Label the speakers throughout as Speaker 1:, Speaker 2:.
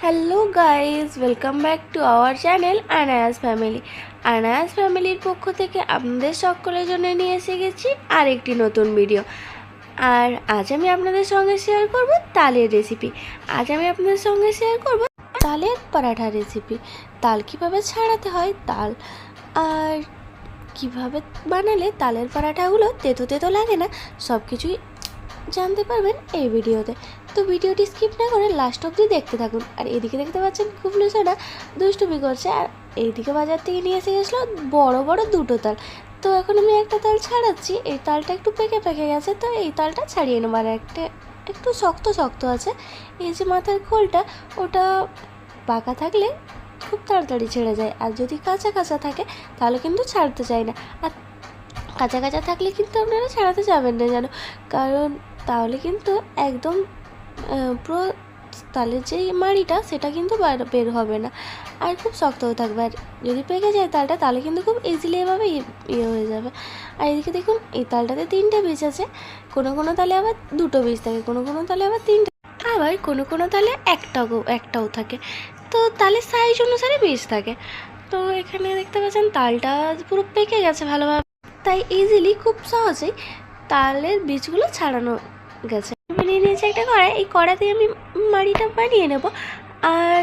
Speaker 1: Hello guys, welcome back to our channel Anaya's family. Anaya's ফ্যামিলির পক্ষ থেকে আপনাদের সকলের জন্য নিয়ে এসে গেছি আরেকটি নতুন ভিডিও। আর আজ আমি আপনাদের সঙ্গে শেয়ার করব তালের রেসিপি। তালের পরাঠা রেসিপি। তাল কীভাবে ছাড়াতে হয়, তাল আর কিভাবে বানালে তালের পরাঠাগুলো তেতো তেতো লাগে না, সব কিছুই জানতে পারবেন এই ভিডিওতে। তো ভিডিওটি স্কিপ না করে লাস্ট অবধি দেখতে থাকুন। আর এদিকে দেখতে পাচ্ছেন কুবলু সোনা দুষ্টুমি করছে, আর এইদিকে বাজার থেকে নিয়ে এসে গেছিলো বড় বড় দুটো তাল। তো এখন আমি একটা তাল ছাড়াচ্ছি, এই তালটা একটু পেকে পেকে গেছে, তো এই তালটা ছাড়িয়ে নেবো। আর একটা একটু শক্ত শক্ত আছে, এই যে মাথার খোলটা, ওটা পাকা থাকলে খুব তাড়াতাড়ি ছেড়ে যায়, আর যদি কাঁচা কাঁচা থাকে তাহলে কিন্তু ছাড়তে চায় না। আর কাঁচা কাঁচা থাকলে কিন্তু আপনারা ছাড়াতে যাবেন না যেন, কারণ তাহলে কিন্তু একদম পুরো তালের যে মাড়িটা সেটা কিন্তু বের হবে না, আর খুব শক্তও থাকবে। আর যদি পেকে যায় তালটা তাহলে কিন্তু খুব ইজিলি এভাবে ইয়ে হয়ে যাবে। আর এদিকে দেখুন এই তালটাতে 3টে বীজ আছে, কোনো কোনো তালে আবার 2টো বীজ থাকে, কোনো কোনো তালে আবার 3টে, আবার কোনো কোনো তালে একটাও থাকে। তো তালের সাইজ অনুসারে বীজ থাকে। তো এখানে দেখতে পাচ্ছেন তালটা পুরো পেকে গেছে ভালোভাবে, তাই ইজিলি খুব সহজেই তালের বীজগুলো ছাড়ানো গেছে। নিয়ে নিয়েছি একটা কড়াই, এই কড়াতে আমি মাড়িটা বানিয়ে নেব। আর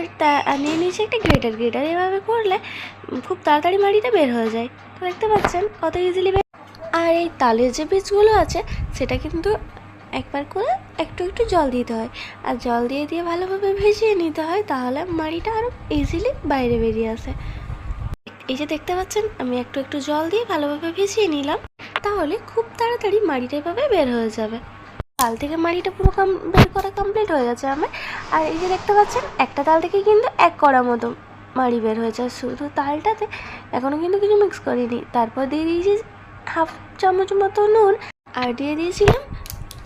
Speaker 1: নিয়ে নিয়েছি একটা গ্রেটার এভাবে করলে খুব তাড়াতাড়ি মাড়িটা বের হয়ে যায়। তো দেখতে পাচ্ছেন কত ইজিলি বের। আর এই তালের যে বীজগুলো আছে সেটা কিন্তু একবার করে একটু একটু জল দিতে হয়, আর জল দিয়ে ভালোভাবে ভেজিয়ে নিতে হয়, তাহলে মাড়িটা আরও ইজিলি বাইরে বেরিয়ে আসে। এই যে দেখতে পাচ্ছেন আমি একটু একটু জল দিয়ে ভালোভাবে ভিজিয়ে নিলাম, তাহলে খুব তাড়াতাড়ি মাড়িটা এভাবে বের হয়ে যাবে। তাল থেকে মাড়িটা পুরো বের করা কমপ্লিট হয়ে গেছে আমার। আর এই যে দেখতে পাচ্ছেন একটা তাল থেকে কিন্তু 1 কড়া মতো মাড়ি বের হয়েছে, শুধু তালটাতে এখনও কিন্তু কিছু মিক্স করিনি। তারপর দিয়ে দিয়েছি হাফ চামচ মতো নুন, আর দিয়ে দিয়েছিলাম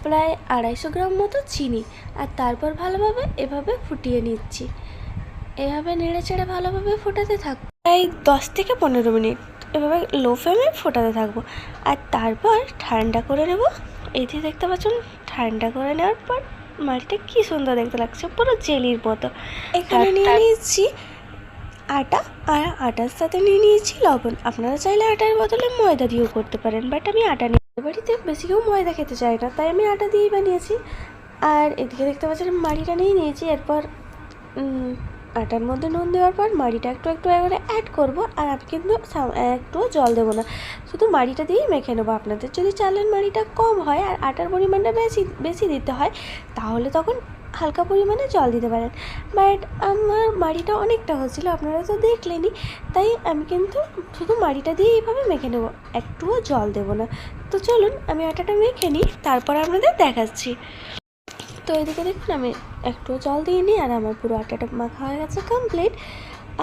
Speaker 1: প্রায় 250 গ্রাম মতো চিনি। আর তারপর ভালোভাবে এভাবে ফুটিয়ে নিচ্ছি, এভাবে নেড়ে চেড়ে ভালোভাবে ফোটাতে থাকবো প্রায় 10 থেকে 15 মিনিট, এভাবে লো ফ্লেমে ফোটাতে থাকবো। আর তারপর ঠান্ডা করে নেব। এই যে দেখতে পাচ্ছেন ঠান্ডা করে নেওয়ার পর মালটা কি সুন্দর দেখতে লাগছে, পুরো জেলির মতো। এখানে নিয়ে নিয়েছি আটা, আর আটার সাথে নিয়ে নিয়েছি লবণ। আপনারা চাইলে আটার বদলে ময়দা দিয়েও করতে পারেন, বাট আমি আটা নিয়ে, বাড়িতে বেশি কেউ ময়দা খেতে চায় না, তাই আমি আটা দিয়েই বানিয়েছি। আর এদিকে দেখতে পাচ্ছেন মাড়িটা নিয়ে নিয়েছি। এরপর আটার মধ্যে নুন দেওয়ার পর মাড়িটা একটু একটু করে অ্যাড করবো, আর আমি কিন্তু একটুও জল দেবো না, শুধু মাড়িটা দিয়েই মেখে নেবো। আপনাদের যদি চালের মাড়িটা কম হয় আর আটার পরিমাণটা বেশি দিতে হয়, তাহলে তখন হালকা পরিমাণে জল দিতে পারেন। বাট আমার মাড়িটা অনেকটা হচ্ছিলো, আপনারা তো দেখলেনই, তাই আমি কিন্তু শুধু মাড়িটা দিয়ে এইভাবে মেখে নেবো, একটুও জল দেবো না। তো চলুন আমি আটাটা মেখে নিই, তারপর আপনাদের দেখাচ্ছি। তো এদিকে দেখুন আমি একটু জল দিয়ে নিই, আর আমার পুরো আটাটা মাখা হয়ে গেছে কমপ্লিট।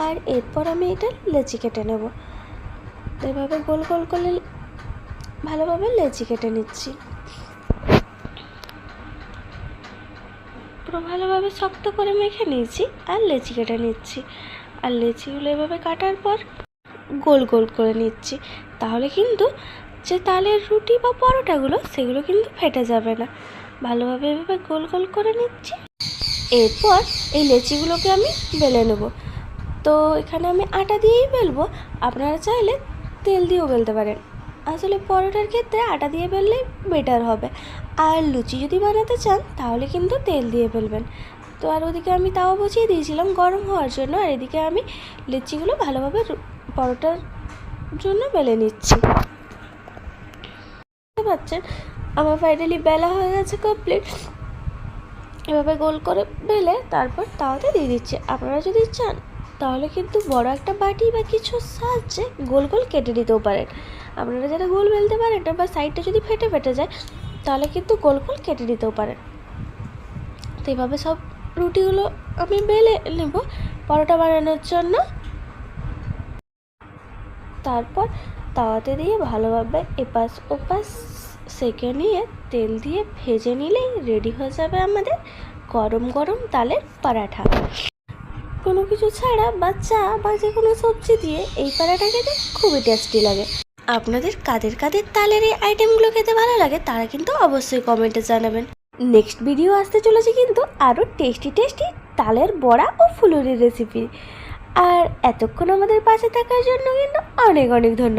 Speaker 1: আর এরপর আমি এটা লেচি কেটে নেব। তো এভাবে গোল গোল করে ভালোভাবে লেচি কেটে নিচ্ছি, পুরো ভালোভাবে শক্ত করে মেখে নিয়েছি, আর লেচি কেটে নিচ্ছি। আর লেচিগুলো এভাবে কাটার পর গোল গোল করে নিচ্ছি, তাহলে কিন্তু যে তালের রুটি বা পরোটাগুলো সেগুলো কিন্তু ফেটে যাবে না। ভালোভাবে এভাবে গোল গোল করে নিচ্ছি। এরপর এই লেচিগুলোকে আমি বেলে নেব। তো এখানে আমি আটা দিয়েই বেলবো, আপনারা চাইলে তেল দিয়েও বেলতে পারেন। আসলে পরোটার ক্ষেত্রে আটা দিয়ে বেললেই বেটার হবে, আর লুচি যদি বানাতে চান তাহলে কিন্তু তেল দিয়ে বেলবেন। তো আর ওদিকে আমি তাওয়া বসিয়ে দিয়েছিলাম গরম হওয়ার জন্য, আর এদিকে আমি লুচিগুলো ভালোভাবে পরোটার জন্য বেলে নিচ্ছি। বুঝতে পারছেন আমার ফাইনালি বেলা হয়ে গেছে কমপ্লিট। এভাবে গোল করে বেলে তারপর তাওয়াতে দিয়ে দিচ্ছি। আপনারা যদি চান তাহলে কিন্তু বড় একটা বাটি বা কিছু সাহায্যে গোল গোল কেটে দিতেও পারেন। আপনারা যারা গোল বেলতে পারেন না, বা সাইডটা যদি ফেটে যায়, তাহলে কিন্তু গোল গোল কেটে দিতেও পারেন। তো এইভাবে সব রুটিগুলো আমি বেলে নেব পরোটা বানানোর জন্য। তারপর তাওয়াতে দিয়ে ভালোভাবে এপাশ ওপাশ সেঁকে নিয়ে তেল দিয়ে ভেজে নিলেই রেডি হয়ে যাবে আমাদের গরম গরম তালের পরাঠা। কোনো কিছু ছাড়া বা চা বা যে কোনো সবজি দিয়ে এই পরাঠা খেতে খুবই টেস্টি লাগে। আপনাদের কাদের কাদের তালের এই আইটেমগুলো খেতে ভালো লাগে তারা কিন্তু অবশ্যই কমেন্টে জানাবেন। নেক্সট ভিডিও আসতে চলেছে কিন্তু আরও টেস্টি তালের বড়া ও ফুলুরির রেসিপি। আর এতক্ষণ আমাদের পাশে থাকার জন্য কিন্তু অনেক অনেক ধন্যবাদ।